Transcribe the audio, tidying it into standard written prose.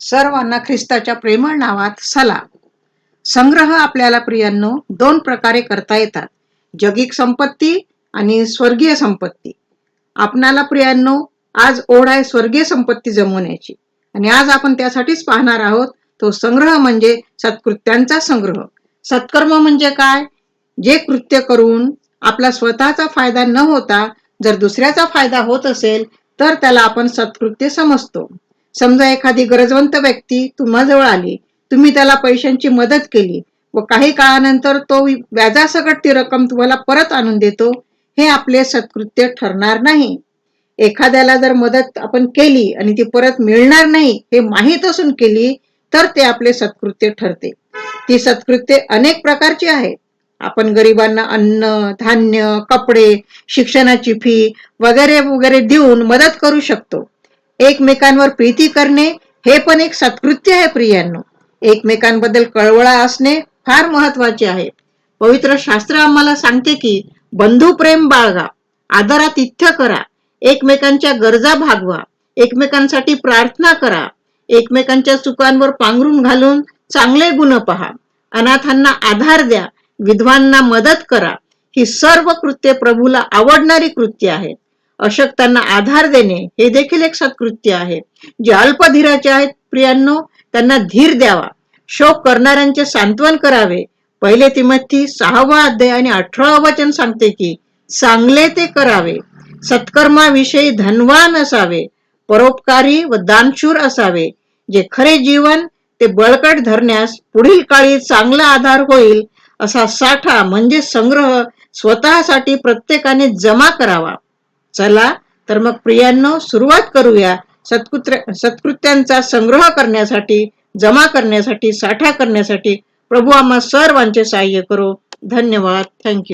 सर्वांना ख्रिस्ताच्या प्रेमळ नावात सलाम. संग्रह आपल्याला प्रियांनो दोन प्रकारे करता येतात, जगिक संपत्ती आणि स्वर्गीय संपत्ती. आपणाला प्रियांनो आज ओढ आहे स्वर्गीय संपत्ती जमवण्याची, आणि आज आपण त्यासाठीच पाहणार आहोत. तो संग्रह म्हणजे सत्कृत्यांचा संग्रह. सत्कर्म म्हणजे काय? जे कृत्य करून आपला स्वतःचा फायदा न होता जर दुसऱ्याचा फायदा होत असेल तर त्याला आपण सत्कृत्य समजतो. समजा एखादी गरजवंत व्यक्ती तुम्हाजवळ आली, तुम्ही त्याला पैशांची मदत केली व काही काळानंतर तो व्याजासकट ती रक्कम तुम्हाला परत आणून देतो, हे आपले सत्कृत्य ठरणार नाही. एखाद्याला जर मदत आपण केली आणि ती परत मिळणार नाही हे माहीत असून केली तर ते आपले सत्कृत्य ठरते. ती सत्कृत्ये अनेक प्रकारची आहेत. आपण गरिबांना अन्न, धान्य, कपडे, शिक्षणाची फी वगैरे वगैरे देऊन मदत करू शकतो. एकमेकांवर प्रीती करणे हे पण एक सत्कृत्य आहे प्रियांनो. एकमेकांबद्दल कळवळा असणे फार महत्वाचे आहे. पवित्र शास्त्र आम्हाला सांगते की बंधुप्रेम बाळगा, आदरातिथ्य करा, एकमेकांच्या गरजा भागवा, एकमेकांसाठी प्रार्थना करा, एकमेकांच्या चुकांवर पांघरून घालून चांगले गुण पहा, अनाथांना आधार द्या, विधवांना मदत करा. ही सर्व कृत्ये प्रभूला आवडणारी कृत्ये आहेत. अशक्तांना आधार देणे हे देखील एक सत्कृत्य आहे. जे अल्पधीराचे आहेत प्रियांनो त्यांना धीर द्यावा, शोक करणाऱ्यांचे सांत्वन करावे. 1 तिमोथी 6 अध्याय आणि 18 वचन सांगते की चांगले ते करावे, सत्कर्माविषयी धनवान असावे, परोपकारी व दानशूर असावे. जे खरे जीवन ते बळकट धरण्यास पुढील काळी चांगला आधार होईल असा साठा म्हणजे संग्रह स्वतःसाठी प्रत्येकाने जमा करावा. चला तर मग प्रियांनो सुरुवात करूया सत्कृत्यांचा संग्रह करण्यासाठी, जमा करण्यासाठी, साठा करण्यासाठी. प्रभू आम्हा सर्वांचे सहाय्य करो. धन्यवाद. थँक्यू.